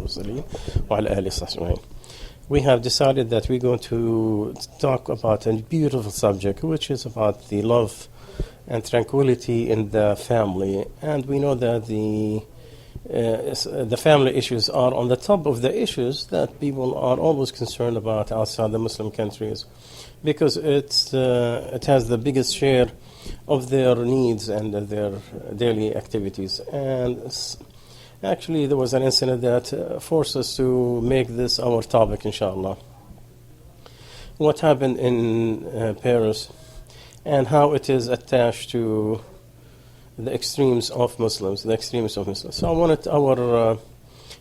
المرسلين وعلى آله الصالحين. We have decided that we're going to talk about a beautiful subject, which is about the love and tranquility in the family. And we know that the family issues are on the top of the issues that people are always concerned about outside the Muslim countries, because it has the biggest share of their needs and their daily activities. And actually, there was an incident that forced us to make this our topic, inshallah. What happened in Paris and how it is attached to the extremes of Muslims, So I wanted our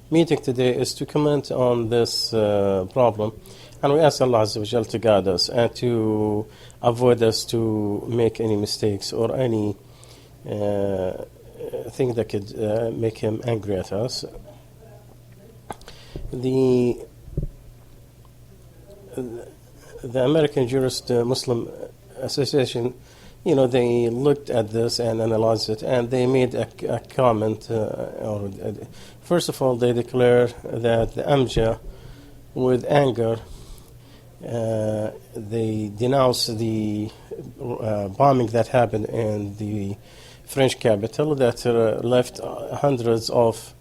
meeting today is to comment on this problem. And we ask Allah Azza wa Jal to guide us and to avoid us to make any mistakes or any thing that could make him angry at us. The American Jurist Muslim Association, they looked at this and analyzed it, and they made a comment. First of all, they declare that the Amja, with anger, they denounce the bombing that happened in the French capital that left hundreds of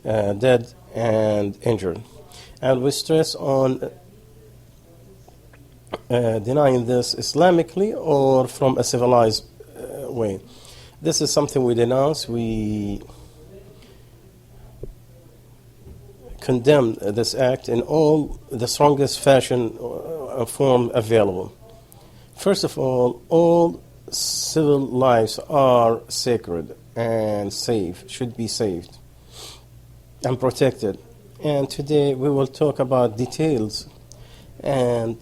dead and injured. And we stress on denying this Islamically or from a civilized way. This is something we denounce. We condemn this act in all the strongest fashion form available. First of all civil lives are sacred and should be saved and protected. And today we will talk about details and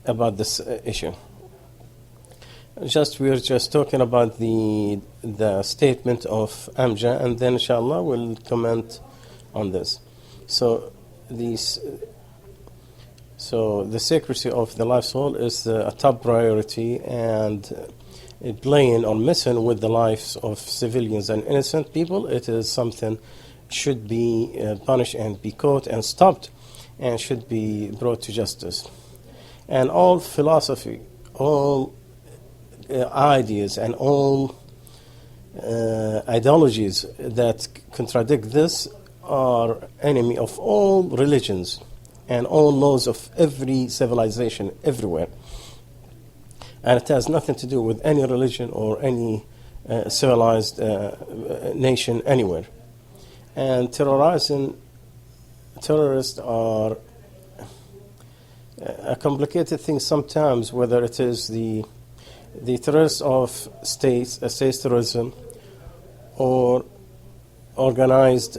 about this issue. We're just talking about the statement of Amja, and then inshallah we'll comment on this. So the secrecy of the life soul is a top priority, and playing or messing with the lives of civilians and innocent people, it is something should be punished and be caught and stopped and should be brought to justice. And all philosophy, all ideas and all ideologies that contradict this are enemy of all religions and all laws of every civilization everywhere. And it has nothing to do with any religion or any civilized nation anywhere. And terrorists are a complicated thing sometimes, whether it is the terrorists of states terrorism, or organized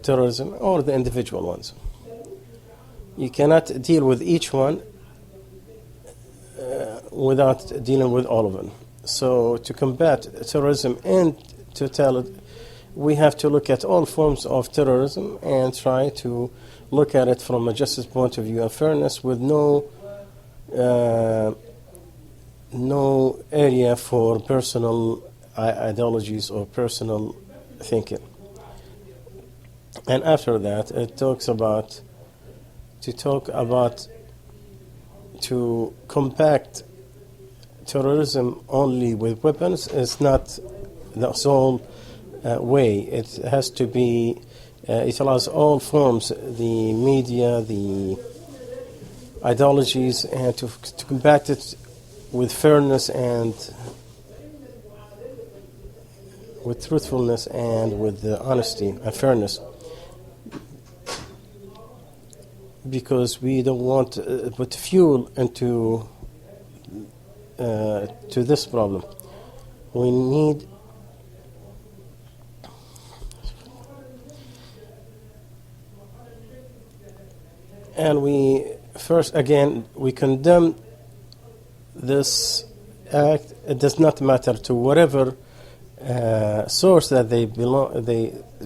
terrorism, or the individual ones. You cannot deal with each one without dealing with all of them. So to combat terrorism in totality, we have to look at all forms of terrorism and try to look at it from a justice point of view and fairness, with no area for personal ideologies or personal thinking. And after that, it talks about to combat terrorism only with weapons is not the sole way. It has to be utilize all forms, the media, the ideologies, and to combat it with fairness and with truthfulness and with honesty and fairness. Because we don't want to put fuel into to this problem. We need and we condemn this act. It does not matter to whatever source that they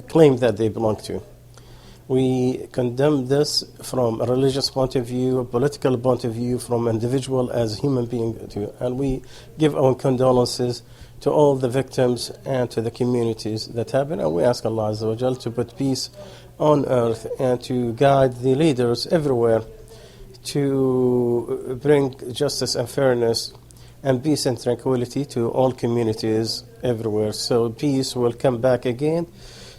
claim that they belong to. We condemn this from a religious point of view, a political point of view, from individual as human being too. And we give our condolences to all the victims and to the communities that happen. And we ask Allah Azza wa Jal to put peace on earth and to guide the leaders everywhere to bring justice and fairness and peace and tranquility to all communities everywhere. So peace will come back again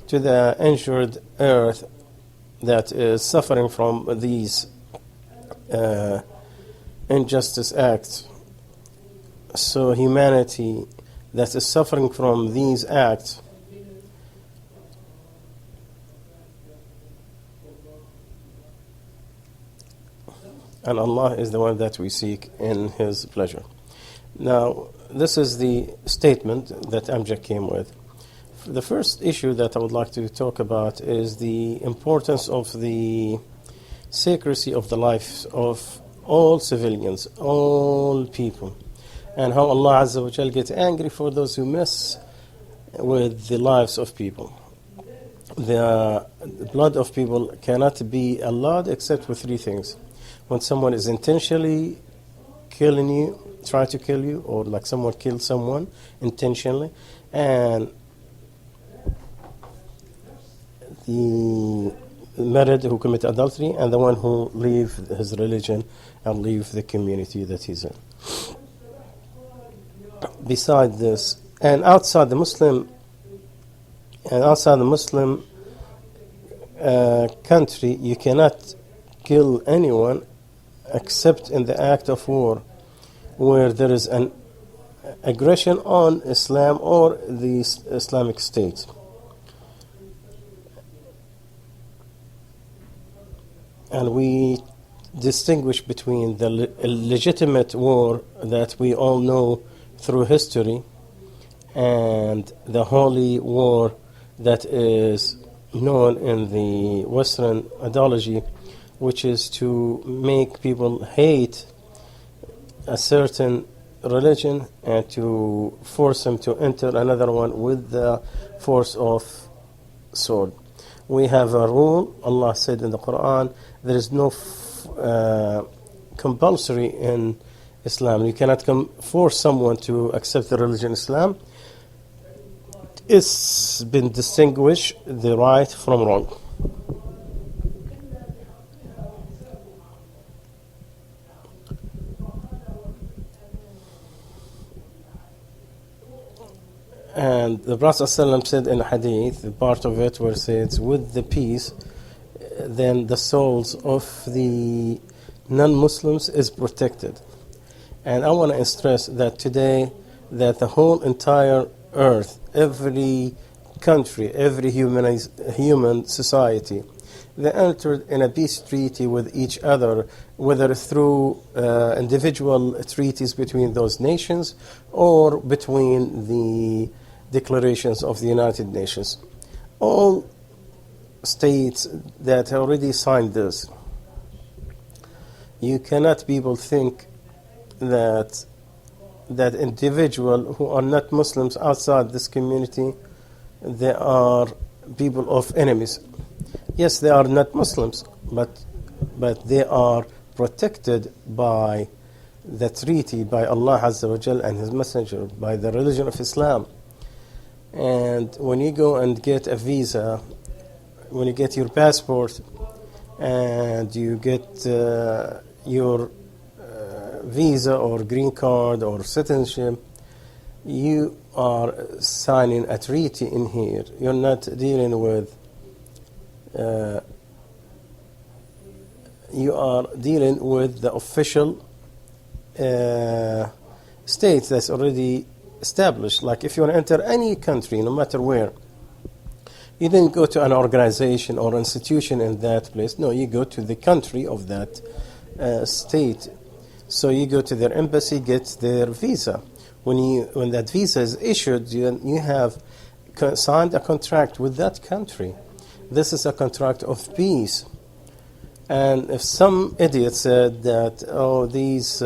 to the injured earth that is suffering from these injustice acts. So humanity that is suffering from these acts and Allah is the one that we seek in His pleasure. Now, this is the statement that Amjad came with. The first issue that I would like to talk about is the importance of the secrecy of the lives of all civilians, all people, and how Allah Azza wa Jal gets angry for those who mess with the lives of people. The blood of people cannot be allowed except with three things. When someone is intentionally killing you, try to kill you, or like someone killed someone intentionally, and the married who commit adultery, and the one who leave his religion and leave the community that he's in. Beside this, and outside the Muslim country, you cannot kill anyone except in the act of war, where there is an aggression on Islam or the Islamic State. And we distinguish between the legitimate war that we all know through history and the holy war that is known in the Western ideology, which is to make people hate a certain religion and to force them to enter another one with the force of sword. We have a rule. Allah said in the Quran, there is no compulsory in Islam. You cannot force someone to accept the religion Islam. It's been distinguished the right from wrong. And the Prophet ﷺ said in a hadith, part of it where it says, with the peace, then the souls of the non-Muslims is protected. And I want to stress that today, that the whole entire earth, every country, every human society, they entered in a peace treaty with each other, whether through individual treaties between those nations or between the declarations of the United Nations. All states that already signed this. You cannot people think that individual who are not Muslims outside this community, they are people of enemies. Yes, they are not Muslims, but they are protected by the treaty, by Allah Azza wa Jal and His Messenger, by the religion of Islam. And when you go and get a visa, when you get your passport and you get your visa or green card or citizenship, you are signing a treaty in here. You're not dealing with you are dealing with the official state that's already established. Like if you want to enter any country, no matter where, you didn't go to an organization or institution in that place. No, you go to the country of that state. So you go to their embassy, get their visa. When that visa is issued, you have signed a contract with that country. This is a contract of peace. And if some idiot said that, these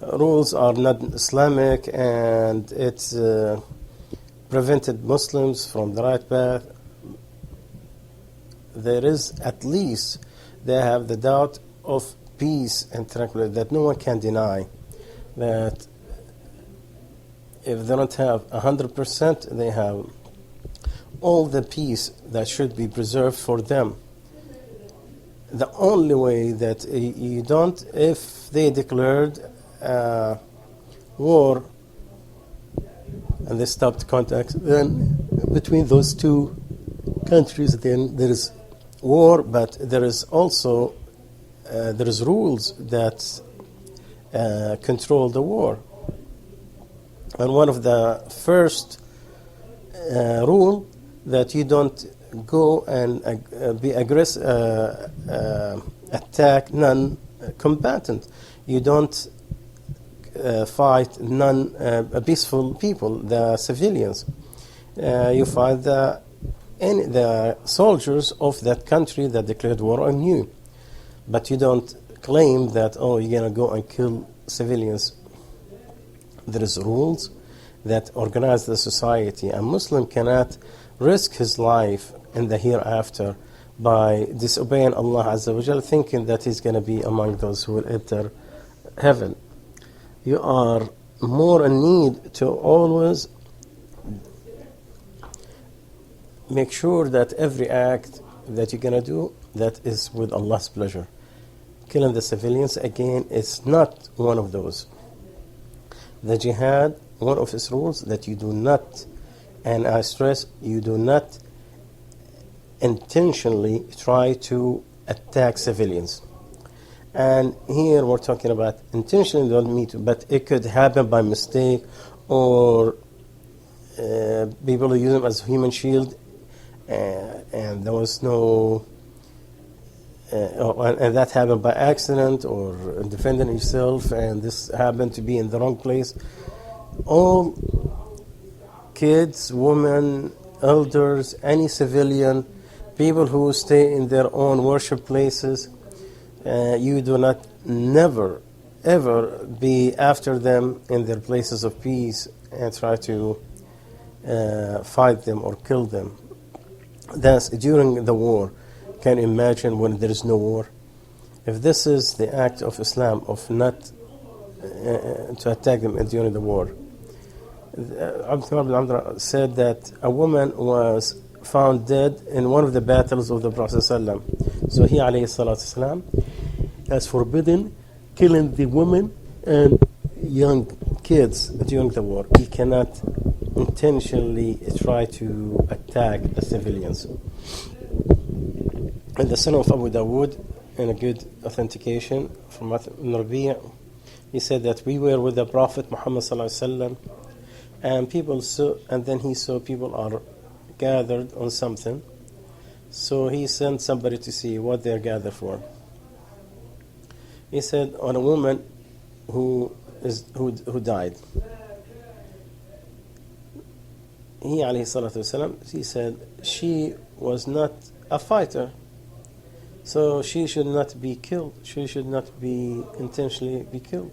rules are not Islamic and it's prevented Muslims from the right path, there is at least they have the doubt of peace and tranquility that no one can deny. That if they don't have 100%, they have all the peace that should be preserved for them. The only way that you don't, if they declared war and they stopped contact, then between those two countries, then there is war, but there is also there is rules that control the war. And one of the first rule that you don't go and be aggressive, attack non-combatant. You don't fight peaceful people, the civilians. You fight the soldiers of that country that declared war on you. But you don't claim that, oh, you're going to go and kill civilians. There is rules that organize the society. A Muslim cannot risk his life in the hereafter by disobeying Allah Azza wa Jal, thinking that he's going to be among those who will enter heaven. You are more in need to always make sure that every act that you're going to do, that is with Allah's pleasure. Killing the civilians, again, is not one of those. The jihad, one of its rules, that you do not, and I stress, you do not intentionally try to attack civilians. And here we're talking about intentionally, don't mean to, but it could happen by mistake, or people use them as human shield, and there was no, and that happened by accident or defending yourself, and this happened to be in the wrong place. All kids, women, elders, any civilian, people who stay in their own worship places, you do not never, ever be after them in their places of peace and try to fight them or kill them. That's during the war. Can you imagine when there is no war? If this is the act of Islam, of not to attack them during the war. Abdullah bin Amr said that a woman was found dead in one of the battles of the Prophet ﷺ. So he, alayhi salatu wasalam, has forbidden killing the women and young kids during the war. He cannot intentionally try to attack the civilians. And the son of Abu Dawood, in a good authentication from Ibn Rabi', he said that we were with the Prophet Muhammad ﷺ, and people saw, and then he saw people are gathered on something. So he sent somebody to see what they're gathered for. He said on a woman who died. He, alayhi salatu wasalam, he said she was not a fighter, so she should not be killed. She should not be intentionally be killed.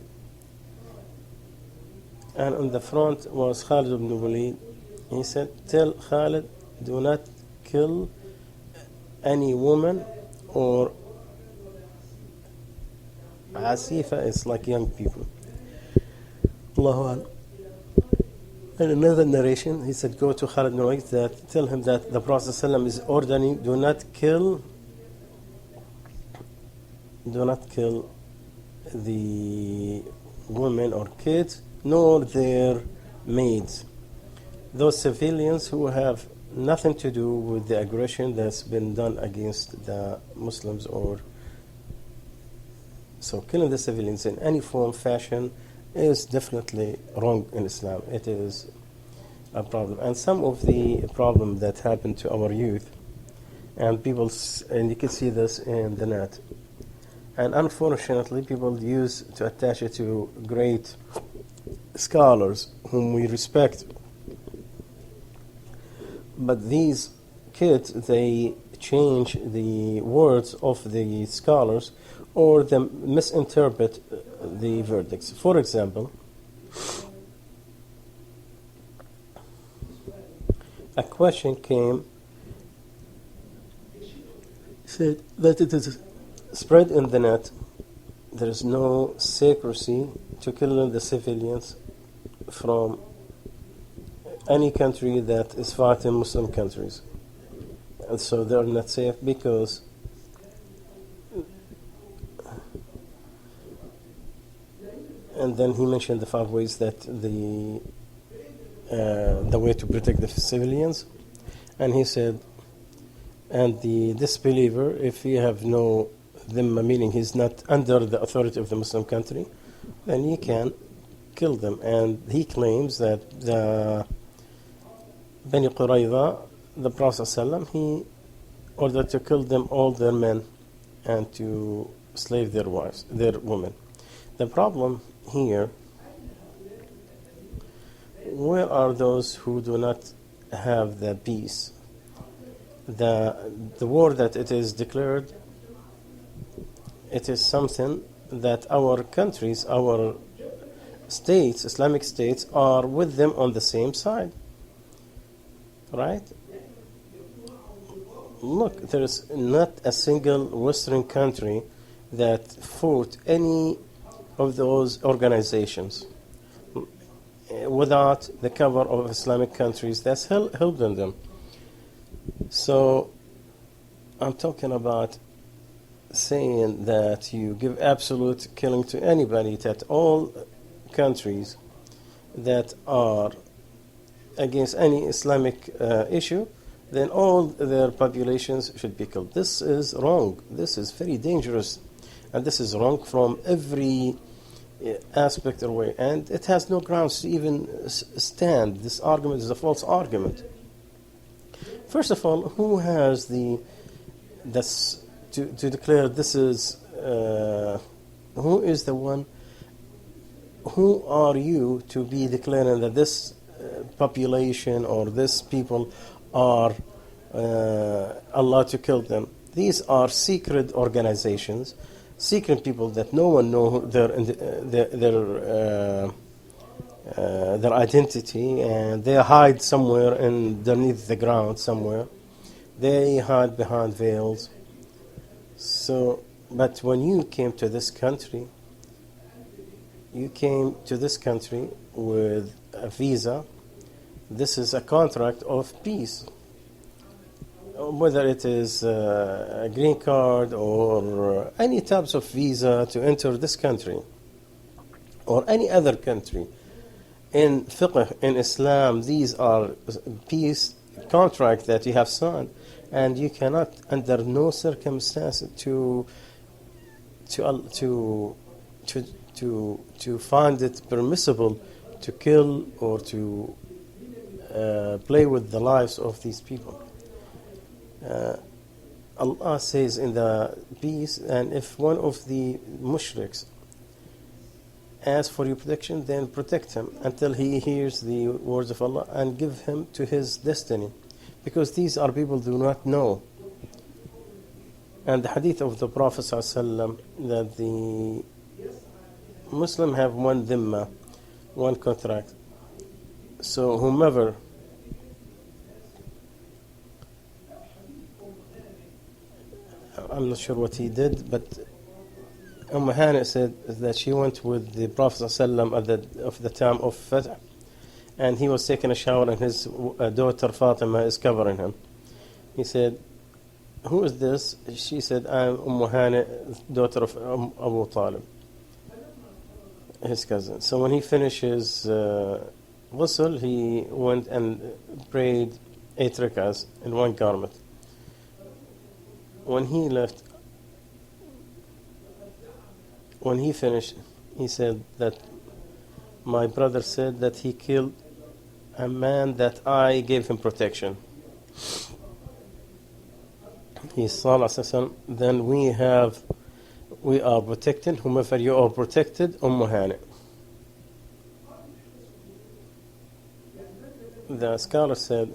And on the front was Khalid ibn Walid. He said, tell Khalid, do not kill any woman or Asifa, is like young people. Allahu Akbar. In another narration, he said, go to Khalid ibn Walid, that tell him that the Prophet ﷺ is ordering, do not kill the women or kids, nor their maids. Those civilians who have nothing to do with the aggression that's been done against the Muslims, or so killing the civilians in any form, fashion, is definitely wrong in Islam. It is a problem. And some of the problem that happened to our youth, and people, and you can see this in the net, and unfortunately people use to attach it to great scholars whom we respect. But these kids, they change the words of the scholars, or they misinterpret the verdicts. For example, a question came, said that it is spread in the net, there is no secrecy to killing the civilians from any country that is fighting Muslim countries. And so they're not safe because and then he mentioned the 5 ways that the way to protect the civilians. And he said, and the disbeliever, if he have no dhimma, meaning he's not under the authority of the Muslim country, then you can kill them. And he claims that the Bani Qurayza, the Prophet ﷺ, he ordered to kill them, all their men, and to slave their wives, their women. The problem here, where are those who do not have the peace? The war that it is declared, it is something that our countries, our states, Islamic states, are with them on the same side. Right? Look, there is not a single Western country that fought any of those organizations without the cover of Islamic countries that's helping them. So I'm talking about saying that you give absolute killing to anybody, that all countries that are against any Islamic issue, then all their populations should be killed. This is wrong. This is very dangerous. And this is wrong from every aspect or way. And it has no grounds to even stand. This argument is a false argument. First of all, who has to declare this is, who is the one, who are you to be declaring that this population or this people are allowed to kill them? These are secret organizations, secret people that no one knows their identity, and they hide somewhere underneath the ground somewhere. They hide behind veils. So, but when you came to this country, you came to this country with a visa. This is a contract of peace. Whether it is a green card or any types of visa to enter this country or any other country. In fiqh, in Islam, these are peace contracts that you have signed, and you cannot, under no circumstance, to find it permissible to kill or to play with the lives of these people. Allah says in the peace, and if one of the mushriks asks for your protection, then protect him until he hears the words of Allah and give him to his destiny, because these are people who do not know. And the hadith of the Prophet ﷺ, that the Muslim have one dhimma, one contract. So whomever I'm not sure what he did, but Hani said that she went with the Prophet ﷺ of the time of Fatah, and he was taking a shower and his daughter Fatima is covering him. He said, "Who is this?" She said, "I'm Hani, daughter of Abu Talib, his cousin." So when he finished his ghusl, he went and prayed 8 rak'ahs in one garment. When he left, when he finished, he said that my brother said that he killed a man that I gave him protection. He saw then we are protecting whomever you are protected, Hani. The scholar said,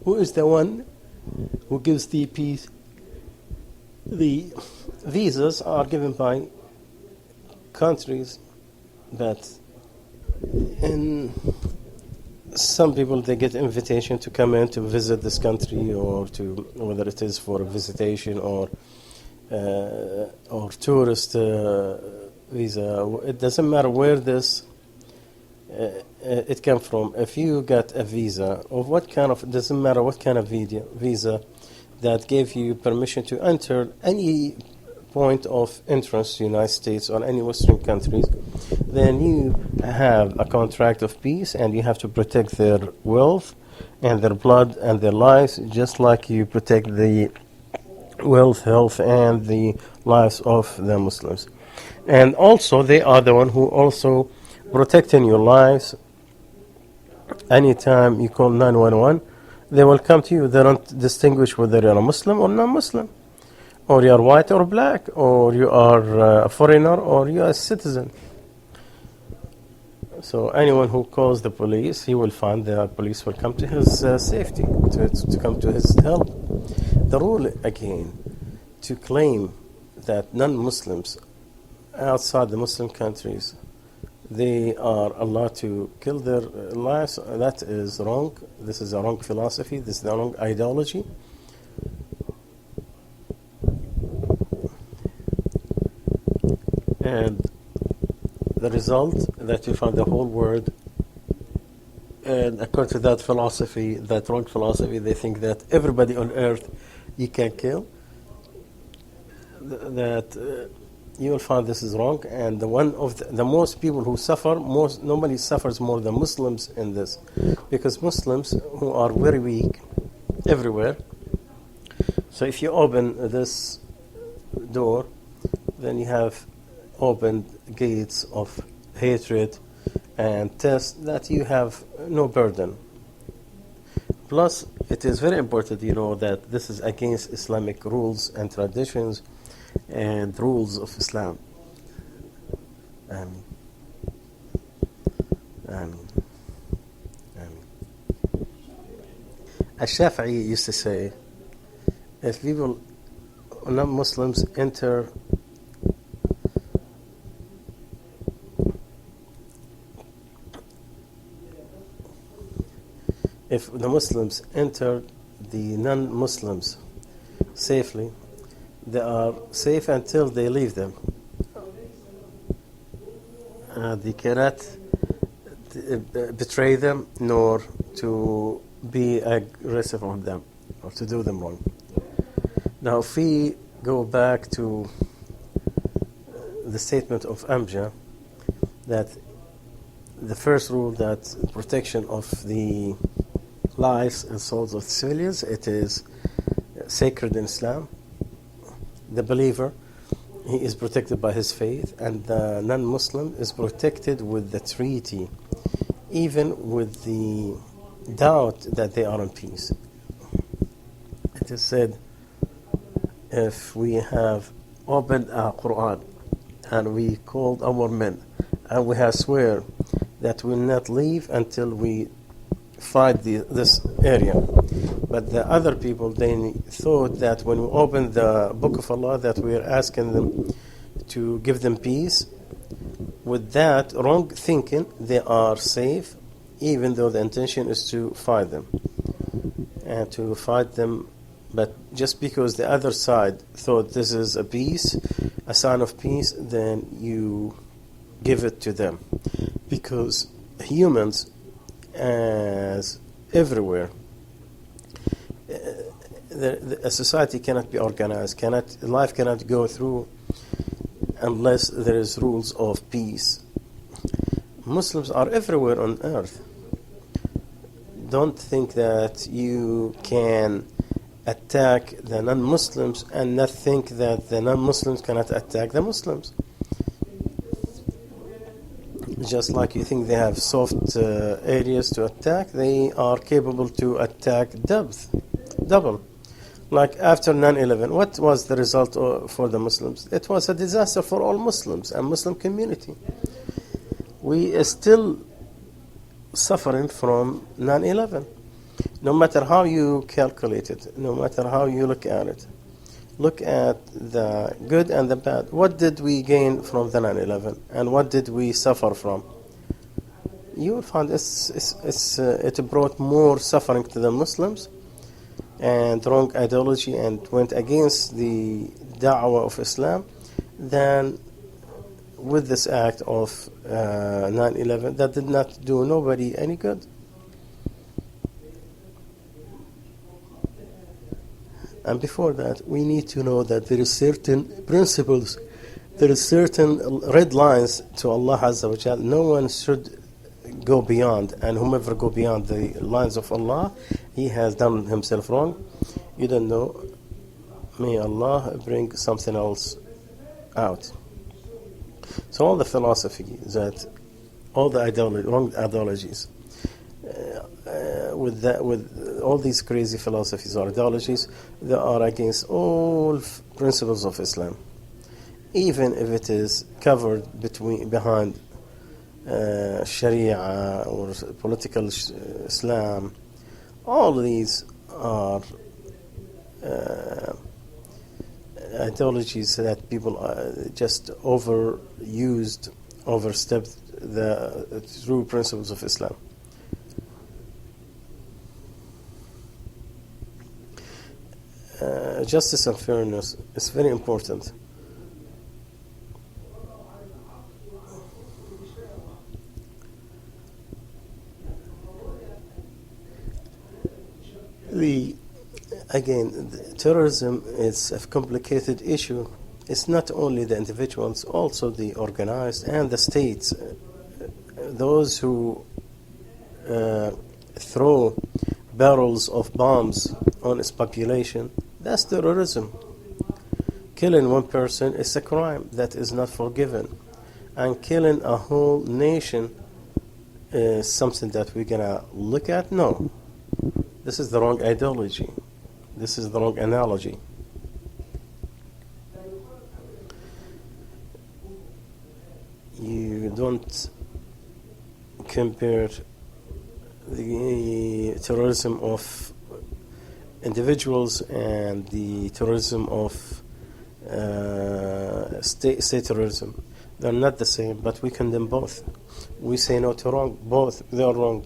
who is the one who gives the peace? The visas are given by countries that, in some people, they get invitation to come in to visit this country, or to, whether it is for a visitation or tourist visa. It doesn't matter where this it came from, if you got a visa of what kind of, doesn't matter what kind of visa that gave you permission to enter any point of entrance to the United States or any Western countries, then you have a contract of peace and you have to protect their wealth and their blood and their lives, just like you protect the wealth, health, and the lives of the Muslims. And also, they are the one who also protecting your lives. Anytime you call 911, they will come to you. They don't distinguish whether you're a Muslim or non-Muslim, or you're white or black, or you are a foreigner or you're a citizen. So anyone who calls the police, he will find the police will come to his safety, to come to his help. The rule, again, to claim that non-Muslims outside the Muslim countries, they are allowed to kill their lives, that is wrong. This is a wrong philosophy. This is a wrong ideology. And the result that you find the whole world, and according to that philosophy, that wrong philosophy, they think that everybody on earth you can kill. You will find this is wrong, and the one of the most people who suffer, nobody suffers more than Muslims in this, because Muslims who are very weak everywhere. So if you open this door, then you have opened gates of hatred and test that you have no burden. Plus, it is very important, that this is against Islamic rules and traditions and rules of Islam. Ameen. Ameen. Ameen. Al-Shafi'i used to say, if people, non-Muslims, enter if the Muslims enter the non-Muslims safely, they are safe until they leave them. They cannot betray them nor to be aggressive on them or to do them wrong. Now, if we go back to the statement of Amja, that the first rule, that protection of the lives and souls of civilians, it is sacred in Islam. The believer, he is protected by his faith, and the non-Muslim is protected with the treaty, even with the doubt that they are in peace. It is said, if we have opened our Quran and we called our men and we have swear that we will not leave until we fight this area, but the other people, they thought that when we opened the Book of Allah that we are asking them to give them peace, with that wrong thinking, they are safe, even though the intention is to fight them and to fight them. But just because the other side thought this is a peace, a sign of peace, then you give it to them, because humans, as everywhere, a society cannot be organized, life cannot go through unless there is rules of peace. Muslims are everywhere on earth. Don't think that you can attack the non-Muslims and not think that the non-Muslims cannot attack the Muslims. Just like you think they have soft areas to attack, they are capable to attack double. Like after 9/11, what was the result for the Muslims? It was a disaster for all Muslims and Muslim community. We are still suffering from 9/11. No matter how you calculate it, no matter how you look at it, look at the good and the bad. What did we gain from the 9/11, and what did we suffer from? You will find it brought more suffering to the Muslims and wrong ideology and went against the da'wah of Islam than with this act of 9/11 that did not do nobody any good. And before that, we need to know that there is certain principles, there is certain red lines to Allah Azza wa Jal. No one should go beyond, and whomever go beyond the lines of Allah, he has done himself wrong. You don't know. May Allah bring something else out. So all the philosophy that, all the wrong ideologies, with all these crazy philosophies or ideologies, they are against all principles of Islam, even if it is covered behind Sharia or political Islam. All these are ideologies that people just overstepped the true principles of Islam. Justice and fairness is very important. Terrorism is a complicated issue. It's not only the individuals, also the organized and the states. Those who throw barrels of bombs on its population, that's terrorism. Killing one person is a crime that is not forgiven. And killing a whole nation is something that we're going to look at? No. This is the wrong ideology. This is the wrong analogy. You don't compare the terrorism of individuals and the terrorism of state terrorism. They're not the same, but we condemn both. We say no to wrong. Both, they are wrong.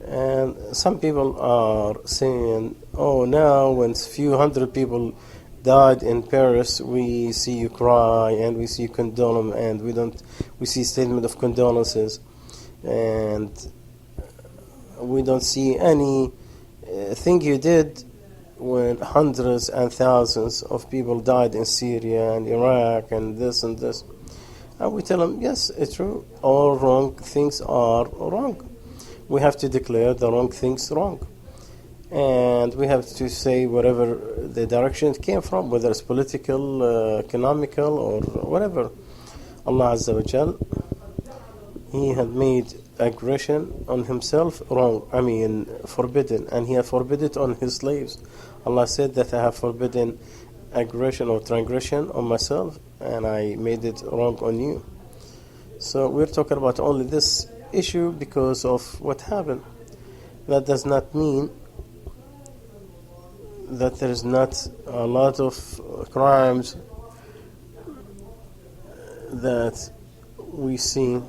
And some people are saying, oh, now when few hundred people died in Paris, we see you cry and we see you condone them, and we see statement of condolences, and we don't see any thing you did when hundreds and thousands of people died in Syria and Iraq and this and this. And we tell them, yes, it's true, all wrong things are wrong. We have to declare the wrong things wrong. And we have to say wherever the direction it came from, whether it's political, economical, or whatever. Allah Azza wa Jal, He had made aggression on Himself wrong, forbidden, and He had forbidden it on His slaves. Allah said that I have forbidden aggression or transgression on myself, and I made it wrong on you. So we're talking about only this issue because of what happened. That does not mean that there is not a lot of crimes that we see,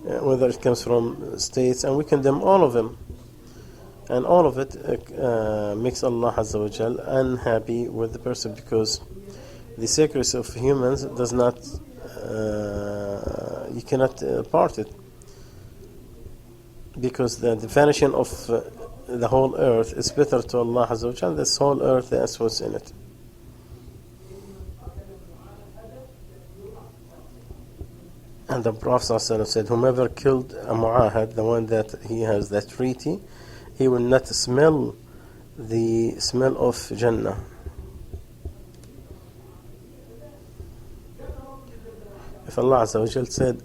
whether it comes from states, and we condemn all of them. And all of it makes Allah Azza wa Jal unhappy with the person, because the secrecy of humans does not, you cannot part it. Because the definition of the whole earth is better to Allah Azza wa Jal. This whole earth, that's what's in it. And the Prophet ﷺ said, whomever killed a mu'ahad, the one that he has that treaty, he will not smell the smell of Jannah. If Allah Azza wa Jal said,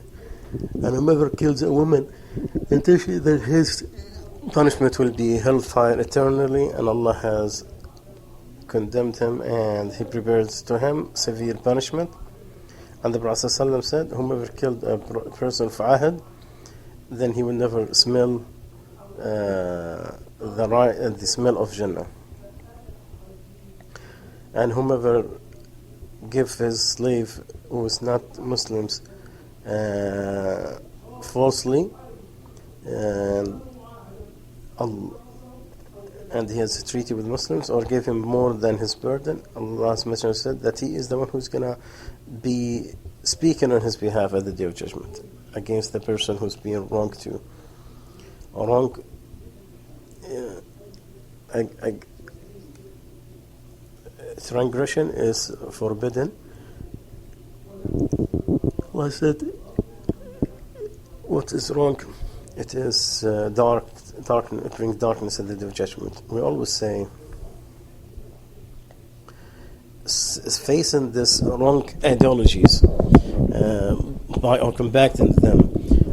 and whomever kills a woman, then his punishment will be hellfire eternally, and Allah has condemned him and He prepares to him severe punishment. And the Prophet ﷺ said, whomever killed a person for ahad, then he will never smell the smell of Jannah. And whomever give his slave who is not Muslims falsely, and and he has a treaty with Muslims, or gave him more than his burden, Allah's Messenger said that he is the one who's going to be speaking on his behalf at the Day of Judgment against the person who's being wronged to. Transgression is forbidden. Allah said, what is wrong? It is it brings darkness at the Day of Judgment. We always say, facing this wrong ideologies by combating them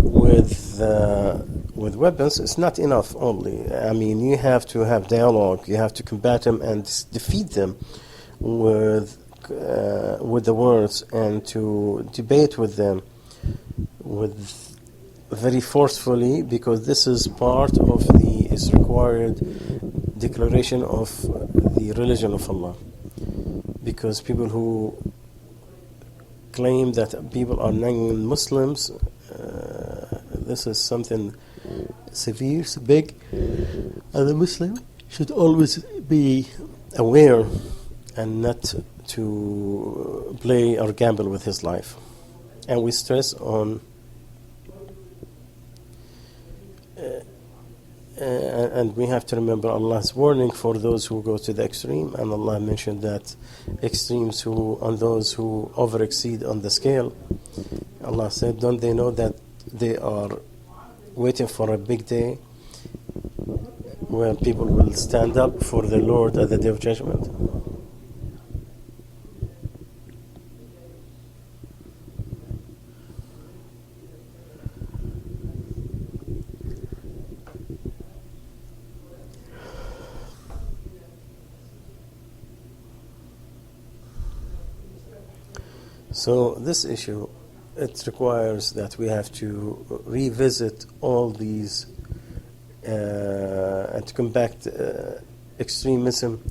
with weapons is not enough only. I mean, you have to have dialogue. You have to combat them and defeat them with the words, and to debate with them very forcefully, because this is part of the required declaration of the religion of Allah. Because people who claim that people are non-Muslims, this is something severe, big, and the Muslim should always be aware and not to play or gamble with his life. And we stress on and we have to remember Allah's warning for those who go to the extreme, and Allah mentioned that extremes on those who over-exceed on the scale. Allah said, don't they know that they are waiting for a big day where people will stand up for the Lord at the Day of Judgment? So this issue, it requires that we have to revisit all these and to combat extremism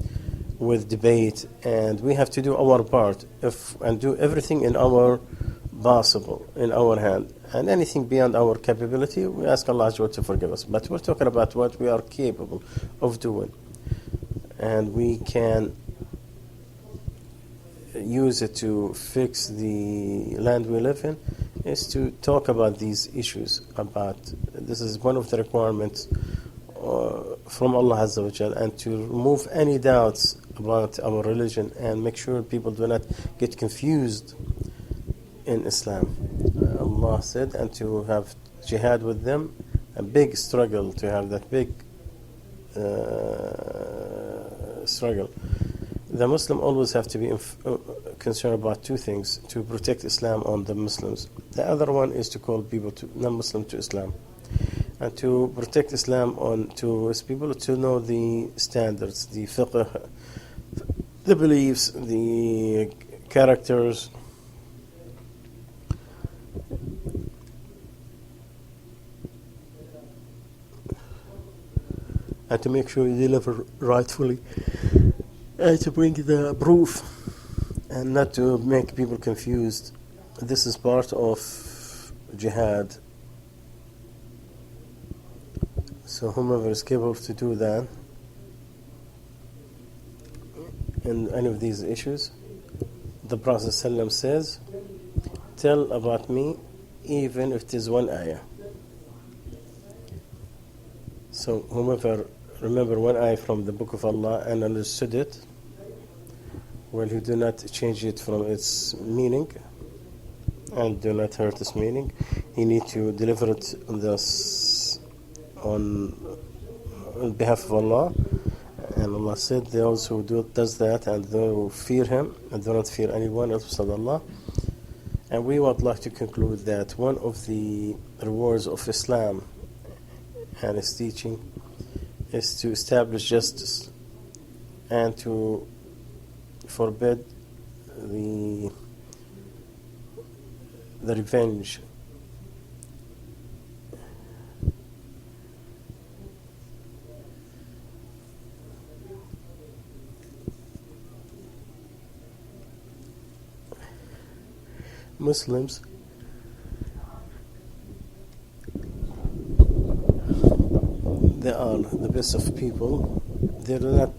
with debate, and we have to do our part and do everything in our possible, in our hand, and anything beyond our capability, we ask Allah to forgive us. But we're talking about what we are capable of doing, and we can use it to fix the land we live in, is to talk about these issues. This is one of the requirements from Allah Azza wa Jal, and to remove any doubts about our religion and make sure people do not get confused in Islam. Allah said, and to have jihad with them, a big struggle, to have that big struggle. The Muslim always have to be concerned about two things: to protect Islam on the Muslims. The other one is to call people non-Muslim to Islam, and to protect Islam to people to know the standards, the fiqh, the beliefs, the characters, and to make sure you deliver rightfully, and to bring the proof and not to make people confused. This is part of jihad. So whomever is capable to do that in any of these issues, the Prophet ﷺ says, tell about me even if it is one ayah. So whomever remember one ayah from the book of Allah and understood it, well, you do not change it from its meaning and do not hurt its meaning. You need to deliver it on behalf of Allah. And Allah said, those who does that and those who fear Him and do not fear anyone else beside Allah. And we would like to conclude that one of the rewards of Islam and its teaching is to establish justice and to forbid the revenge. Muslims they are the best of people. they're not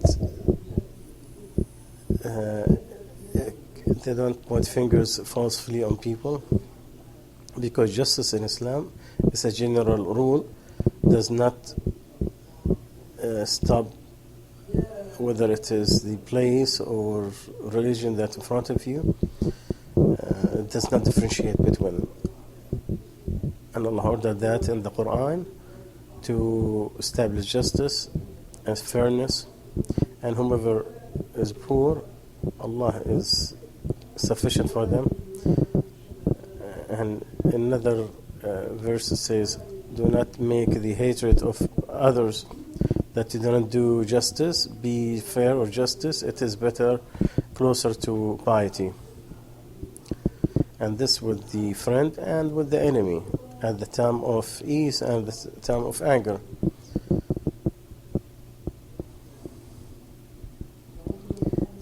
they don't point fingers falsely on people, because justice in Islam is a general rule, does not stop whether it is the place or religion that's in front of you. It does not differentiate between them. And Allah ordered that in the Quran to establish justice and fairness, and whomever is poor, Allah is sufficient for them. And another verse says, do not make the hatred of others, that you don't do justice, be fair or justice, it is better, closer to piety. And this with the friend and with the enemy, at the time of ease and the time of anger.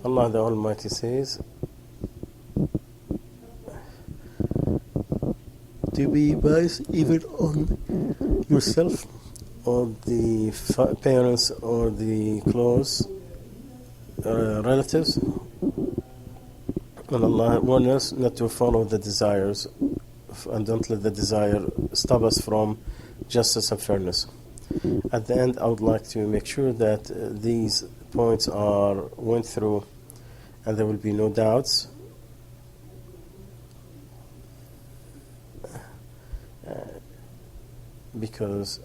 Allah the Almighty says, to be wise even on yourself, or the parents, or the close relatives. And Allah warns us not to follow the desires, and don't let the desire stop us from justice and fairness. At the end, I would like to make sure that these points are went through, and there will be no doubts. Because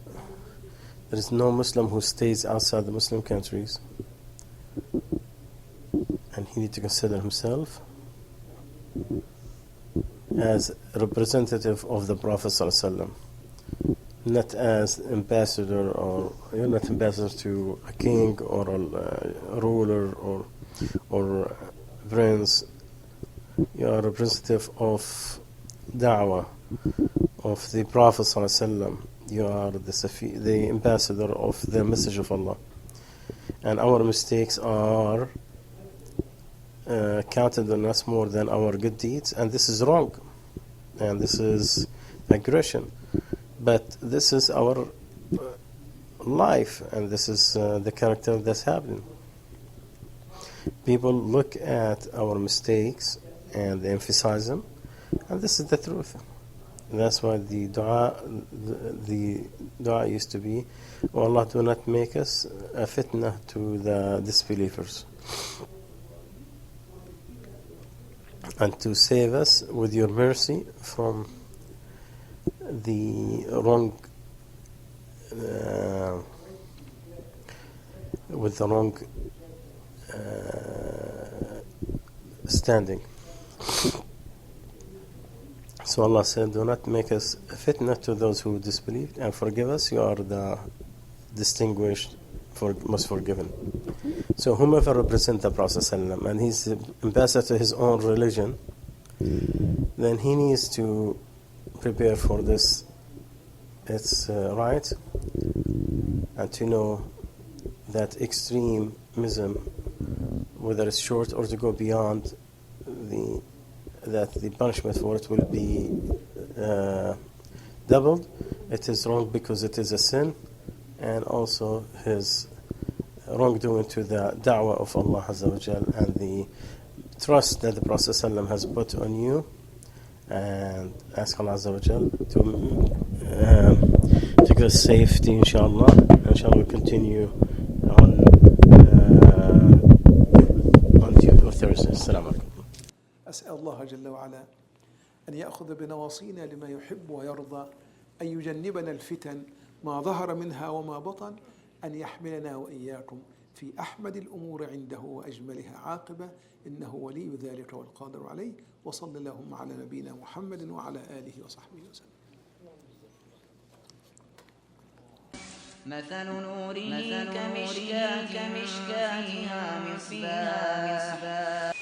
there is no Muslim who stays outside the Muslim countries, and he needs to consider himself as a representative of the Prophet ﷺ, not as ambassador, or you're not ambassador to a king or a ruler or prince. You are a representative of da'wah of the Prophet ﷺ. You are the ambassador of the message of Allah, and our mistakes are counted on us more than our good deeds, and this is wrong, and this is aggression, but this is our life, and this is the character that's happening. People look at our mistakes and they emphasize them, and this is the truth. And that's why the dua used to be, oh Allah, do not make us a fitna to the disbelievers, and to save us with your mercy from the wrong with the wrong standing. So Allah said, do not make us a fitna to those who disbelieved, and forgive us, you are the distinguished, most forgiven. So whomever represents the Prophet ﷺ, and he's ambassador to his own religion, then he needs to prepare for this. It's right, and to know that extremism, whether it's short or to go beyond that the punishment for it will be doubled. It is wrong because it is a sin, and also his wrongdoing to the da'wah of Allah Azza wa Jal, and the trust that the Prophet ﷺ has put on you, and ask Allah Azza wa Jal to give us safety, inshallah. Inshallah, we'll continue on Thursday. Assalamu alaikum. أسأل الله جل وعلا أن يأخذ بنواصينا لما يحب ويرضى، أن يجنبنا الفتن ما ظهر منها وما بطن، أن يحملنا وإياكم في أحمد الأمور عنده وأجملها عاقبة، إنه ولي ذلك والقادر عليه. وصلى اللهم على نبينا محمد وعلى آله وصحبه وسلم. مثل نوره كمشكاة فيها مصباح